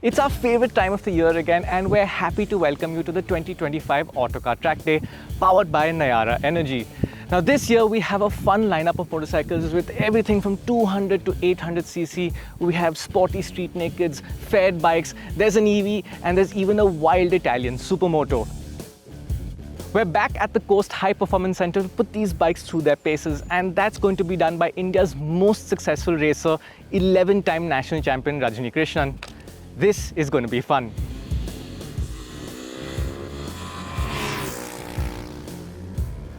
It's our favorite time of the year again, and we're happy to welcome you to the 2025 Autocar Trackday, powered by Nayara Energy. Now this year we have a fun lineup of motorcycles with everything from 200 to 800cc. We have sporty street nakeds, fared bikes, there's an EV, and there's even a wild Italian supermoto. We're back at the Coast High Performance Center to put these bikes through their paces, and that's going to be done by India's most successful racer, 11-time national champion Rajini Krishnan. This is going to be fun.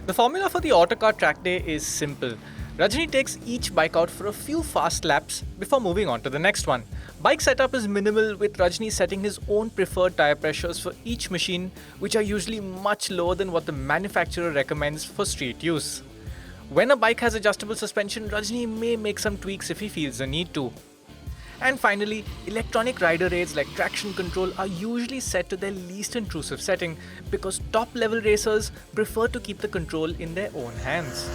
The formula for the Autocar Trackday is simple. Rajini takes each bike out for a few fast laps before moving on to the next one. Bike setup is minimal, with Rajini setting his own preferred tyre pressures for each machine, which are usually much lower than what the manufacturer recommends for street use. When a bike has adjustable suspension, Rajini may make some tweaks if he feels the need to. And finally, electronic rider aids like traction control are usually set to their least intrusive setting because top-level racers prefer to keep the control in their own hands.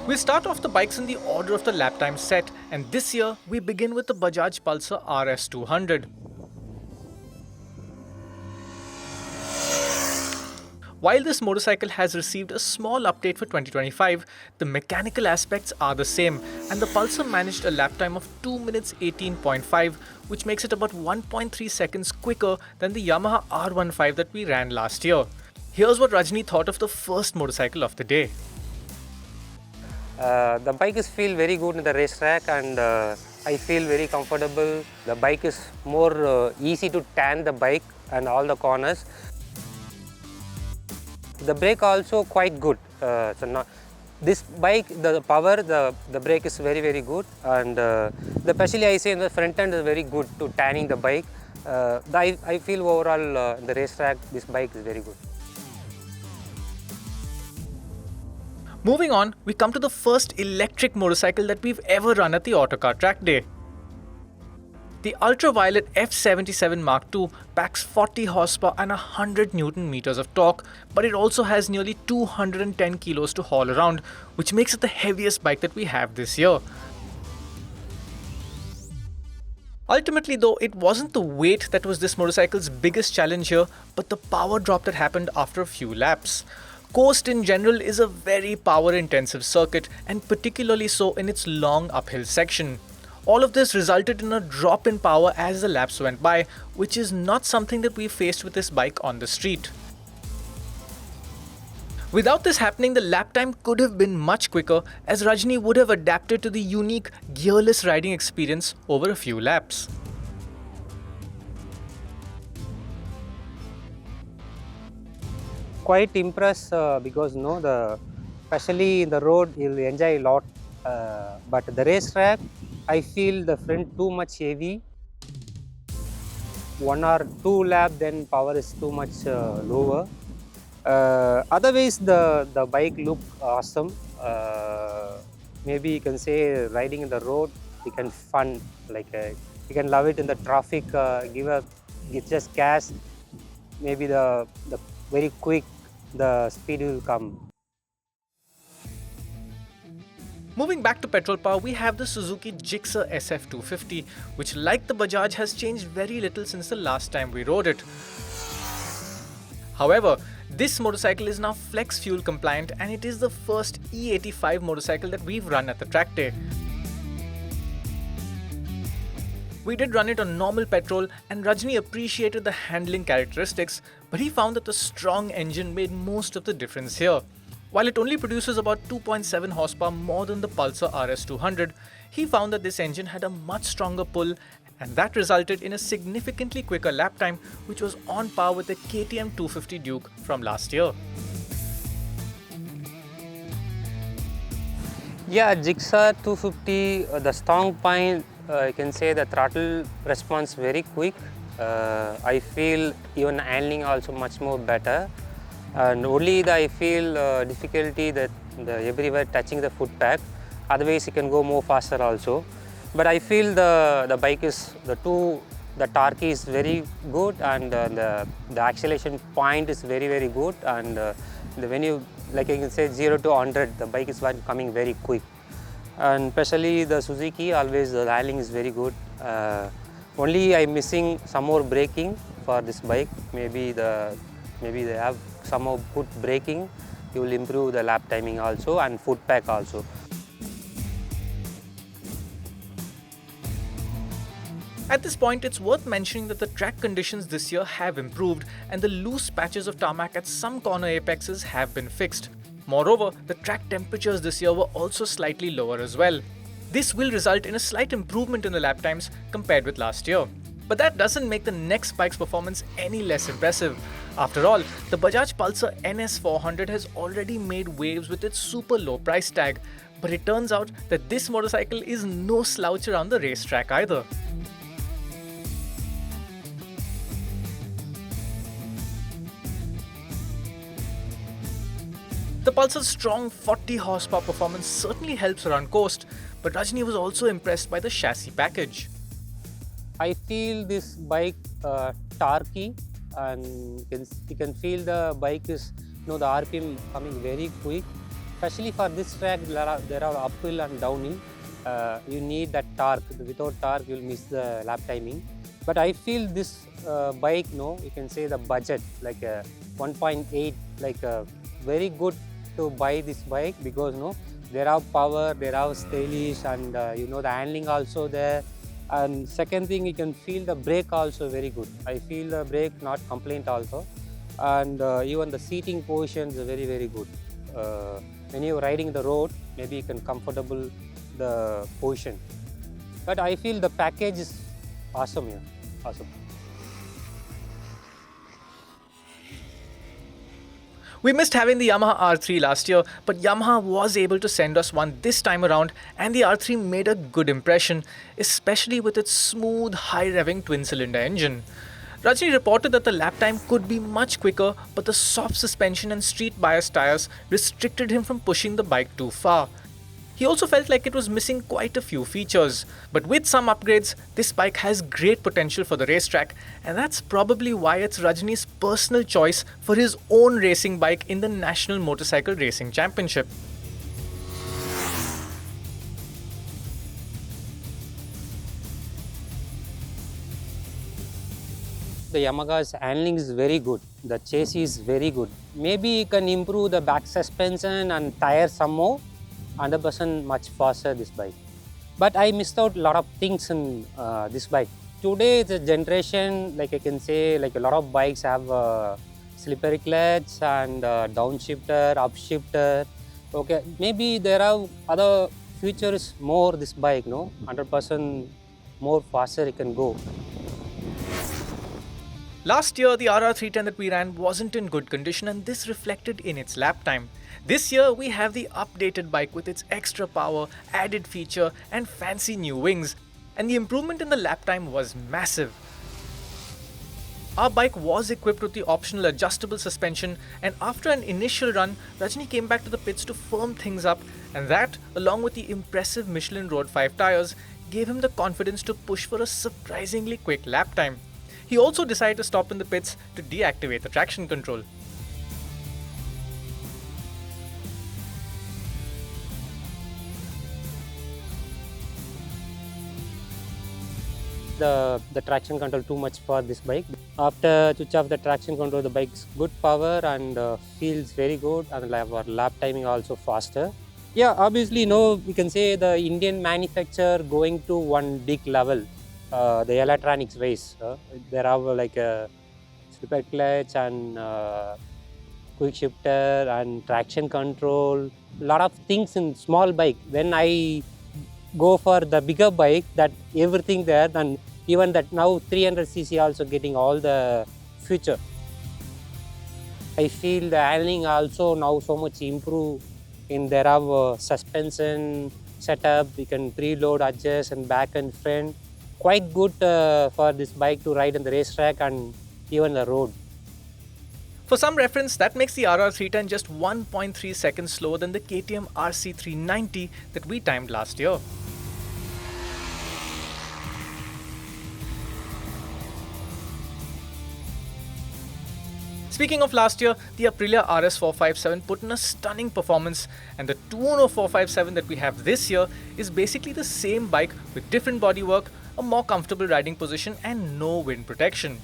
We'll start off the bikes in the order of the lap time set, and this year we begin with the Bajaj Pulsar RS 200. While this motorcycle has received a small update for 2025, the mechanical aspects are the same, and the Pulsar managed a lap time of 2 minutes 18.5, which makes it about 1.3 seconds quicker than the Yamaha R3 that we ran last year. Here's what Rajini thought of the first motorcycle of the day. The bike is feel very good in the racetrack, and I feel very comfortable. The bike is more easy to turn the bike and all the corners. The brake also quite good. This bike, the power, the brake is very good, and especially I say in the front end is very good to turning the bike. I feel overall in the racetrack this bike is very good. Moving on, we come to the first electric motorcycle that we've ever run at the Autocar Trackday. The Ultraviolette F77 Mach II packs 40 horsepower and 100 Newton meters of torque, but it also has nearly 210 kilos to haul around, which makes it the heaviest bike that we have this year. Ultimately though, it wasn't the weight that was this motorcycle's biggest challenge here, but the power drop that happened after a few laps. CoASTT in general is a very power-intensive circuit, and particularly so in its long uphill section. All of this resulted in a drop in power as the laps went by, which is not something that we faced with this bike on the street. Without this happening, the lap time could have been much quicker, as Rajini would have adapted to the unique gearless riding experience over a few laps. Quite impressed because especially in the road you'll enjoy a lot, but the racetrack I feel the front too much heavy. 1 or 2 lap then power is too much lower. Otherwise the bike look awesome. Maybe you can say riding in the road you can fun, like you can love it in the traffic, give just gas, maybe the very quick the speed will come. Moving back to petrol power, we have the Suzuki Gixxer SF250, which like the Bajaj has changed very little since the last time we rode it. However, this motorcycle is now Flexfuel compliant, and it is the first E85 motorcycle that we've run at the Trackday. We did run it on normal petrol, and Rajini appreciated the handling characteristics, but he found that the strong engine made most of the difference here. While it only produces about 2.7 horsepower more than the Pulsar RS 200, he found that this engine had a much stronger pull, and that resulted in a significantly quicker lap time, which was on par with the KTM 250 Duke from last year. Yeah, Gixxer 250, the strong point, I can say the throttle response very quick. I feel even handling also much more better. And only I feel difficulty that everywhere touching the foot pad. Otherwise, you can go more faster also. But I feel the bike is the torque is very good, and the acceleration point is very good. And when you, like I can say 0 to 100, the bike is coming very quick. And especially the Suzuki, always the handling is very good. Only I'm missing some more braking for this bike. Maybe they have some more good braking. You will improve the lap timing also and foot pack also. At this point, it's worth mentioning that the track conditions this year have improved and the loose patches of tarmac at some corner apexes have been fixed. Moreover, the track temperatures this year were also slightly lower as well. This will result in a slight improvement in the lap times compared with last year. But that doesn't make the next bike's performance any less impressive. After all, the Bajaj Pulsar NS400 has already made waves with its super low price tag, but it turns out that this motorcycle is no slouch around the racetrack either. The Pulsar's strong 40 horsepower performance certainly helps around coast, but Rajini was also impressed by the chassis package. I feel this bike torquey, and you can feel the bike is, the RPM coming very quick. Especially for this track, there are uphill and downhill. You need that torque. Without torque, you'll miss the lap timing. But I feel this bike, you can say the budget, like a 1.8, like a very good to buy this bike, because there are power, there are stylish, and the handling also there. And second thing, you can feel the brake also very good. I feel the brake not complaint also, and even the seating position is very, very good. When you're riding the road, maybe you can comfortable the position. But I feel the package is awesome here. Awesome. We missed having the Yamaha R3 last year, but Yamaha was able to send us one this time around, and the R3 made a good impression, especially with its smooth, high-revving twin-cylinder engine. Rajini reported that the lap time could be much quicker, but the soft suspension and street-biased tires restricted him from pushing the bike too far. He also felt like it was missing quite a few features, but with some upgrades, this bike has great potential for the racetrack, and that's probably why it's Rajini's personal choice for his own racing bike in the National Motorcycle Racing Championship. The Yamaha's handling is very good. The chassis is very good. Maybe you can improve the back suspension and tire some more. 100% much faster this bike. But I missed out a lot of things in this bike. Today the generation, like I can say, like a lot of bikes have slippery clutch and downshifter, upshifter. Okay, maybe there are other features more this bike, 100% more faster it can go. Last year, the RR 310 that we ran wasn't in good condition, and this reflected in its lap time. This year, we have the updated bike with its extra power, added feature, and fancy new wings, and the improvement in the lap time was massive. Our bike was equipped with the optional adjustable suspension, and after an initial run, Rajini came back to the pits to firm things up, and that, along with the impressive Michelin Road 5 tires, gave him the confidence to push for a surprisingly quick lap time. He also decided to stop in the pits to deactivate the traction control. The traction control too much for this bike. After switch off the traction control, the bike's good power and feels very good, and our lap timing also faster. Yeah, obviously, we can say the Indian manufacturer going to one big level. The electronics ways. There are like a slipper clutch and quick shifter and traction control. Lot of things in small bike. When I go for the bigger bike, that everything there, then even that now 300cc also getting all the feature. I feel the handling also now so much improve. In there are suspension setup, you can preload, adjust and back and front. Quite good for this bike to ride on the racetrack and even the road. For some reference, that makes the RR 310 just 1.3 seconds slower than the KTM RC390 that we timed last year. Speaking of last year, the Aprilia RS457 put in a stunning performance, and the Tuono 457 that we have this year is basically the same bike with different bodywork, a more comfortable riding position and no wind protection.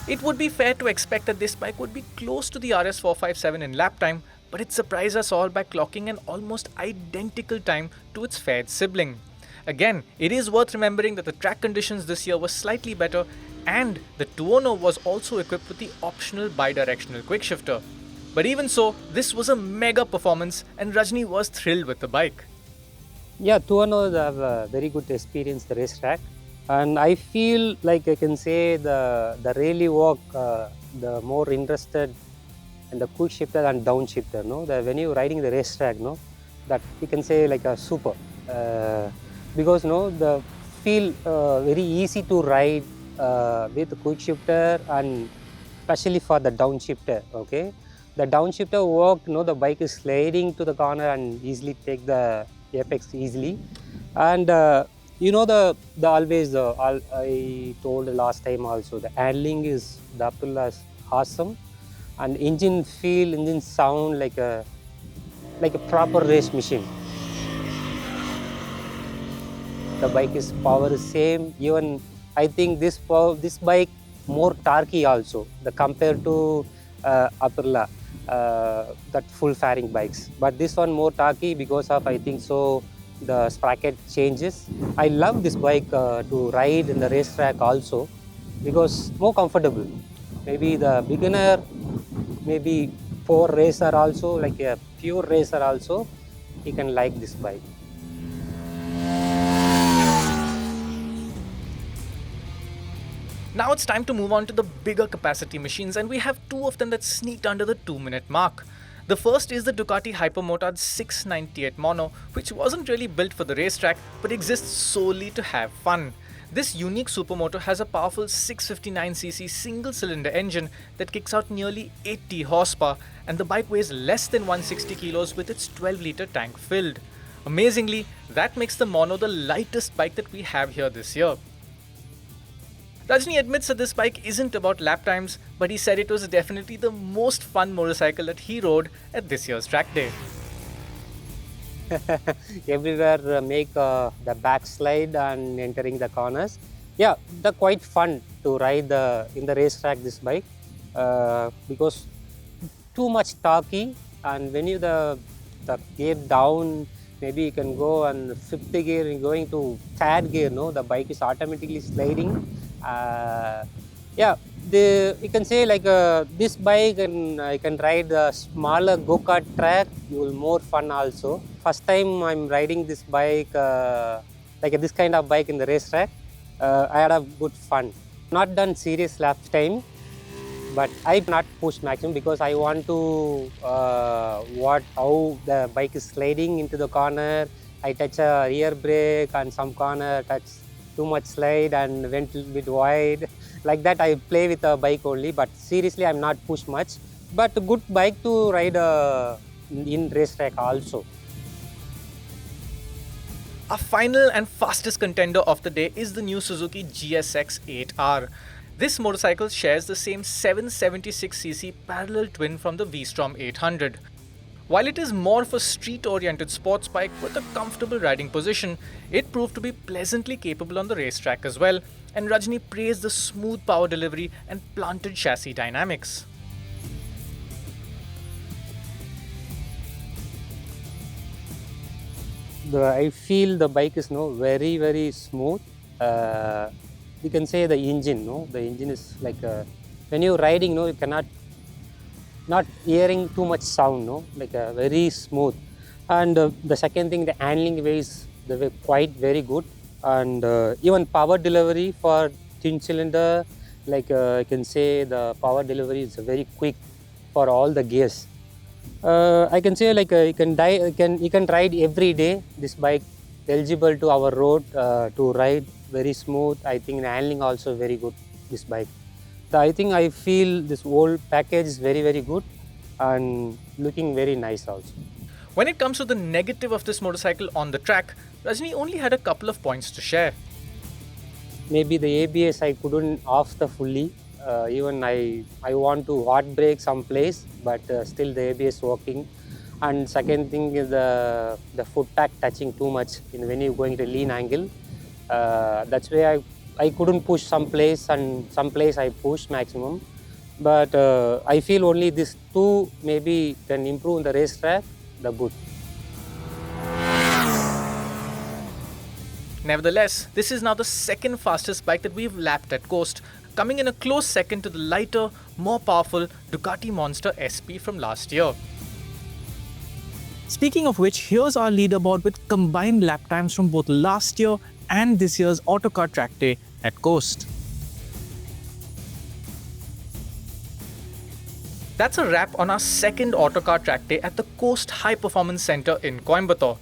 It would be fair to expect that this bike would be close to the RS457 in lap time, but it surprised us all by clocking an almost identical time to its fair sibling. Again, it is worth remembering that the track conditions this year were slightly better, and the Tuono was also equipped with the optional bidirectional quickshifter. But even so, this was a mega performance and Rajni was thrilled with the bike. Yeah, Tuono have a very good experience the racetrack, and I feel like I can say the rally walk, the more interested in the quick shifter and downshifter. No, when you riding the racetrack, no, that you can say like a super, because no, the feel very easy to ride with the quick shifter and especially for the downshifter. Okay, the downshifter walk, no, the bike is sliding to the corner and easily take the apex easily, and you know the always I told last time also the handling is the Aprilia is awesome, and engine feel, engine sound like a proper race machine. The bike is power is same. Even I think this bike more torquey also the compared to Aprilia that full fairing bikes. But this one more torquey because of I think so the sprocket changes. I love this bike to ride in the racetrack also because more comfortable. Maybe the beginner, maybe for racer also like a pure racer also, he can like this bike. Now it's time to move on to the bigger capacity machines, and we have two of them that sneaked under the 2-minute mark. The first is the Ducati Hypermotard 698 Mono, which wasn't really built for the racetrack but exists solely to have fun. This unique supermoto has a powerful 659cc single-cylinder engine that kicks out nearly 80 horsepower, and the bike weighs less than 160 kilos with its 12-litre tank filled. Amazingly, that makes the Mono the lightest bike that we have here this year. Rajni admits that this bike isn't about lap times, but he said it was definitely the most fun motorcycle that he rode at this year's track day. Everywhere make the backslide and entering the corners. Yeah, they're quite fun to ride in the racetrack this bike because too much torquey, and when you the gear down, maybe you can go on fifth gear and going to third gear. No, the bike is automatically sliding. Yeah, you can say like this bike, and I can ride a smaller go-kart track. You will more fun also. First time I'm riding this bike, like this kind of bike in the racetrack. I had a good fun. Not done serious lap time, but I not push maximum because I want to how the bike is sliding into the corner. I touch a rear brake and some corner touch too much slide and went a bit wide. Like that I play with a bike only, but seriously I'm not push much. But a good bike to ride in racetrack also. Our final and fastest contender of the day is the new Suzuki GS-X 8R. This motorcycle shares the same 776cc parallel twin from the V-Strom 800. While it is more of a street-oriented sports bike with a comfortable riding position, it proved to be pleasantly capable on the racetrack as well, and Rajni praised the smooth power delivery and planted chassis dynamics. I feel the bike is very smooth. You can say the engine, the engine is like when you're riding, you cannot not hearing too much sound, like very smooth. And the second thing, the handling ways they were quite very good, and even power delivery for twin cylinder, like I can say the power delivery is very quick for all the gears. I can say like you can ride every day. This bike eligible to our road to ride very smooth. I think the handling also very good. This bike. So I think I feel this whole package is very good and looking very nice also. When it comes to the negative of this motorcycle on the track, Rajni only had a couple of points to share. Maybe the ABS I couldn't off the fully. Even I want to hot brake some place, but still the ABS working. And second thing is the foot pack touching too much when you're going to lean angle. That's why I couldn't push some place, and some place I pushed maximum. But I feel only these two maybe can improve the racetrack, the good. Nevertheless, this is now the second fastest bike that we've lapped at Coast, coming in a close second to the lighter, more powerful Ducati Monster SP from last year. Speaking of which, here's our leaderboard with combined lap times from both last year and this year's Autocar Trackday at Coast. That's a wrap on our second Autocar Trackday at the Coast High Performance Center in Coimbatore.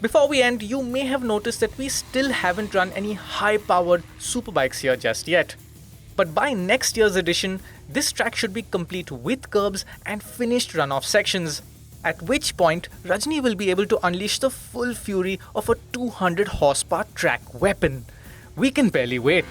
Before we end, you may have noticed that we still haven't run any high-powered superbikes here just yet. But by next year's edition, this track should be complete with curbs and finished runoff sections. At which point, Rajini will be able to unleash the full fury of a 200 horsepower track weapon. We can barely wait.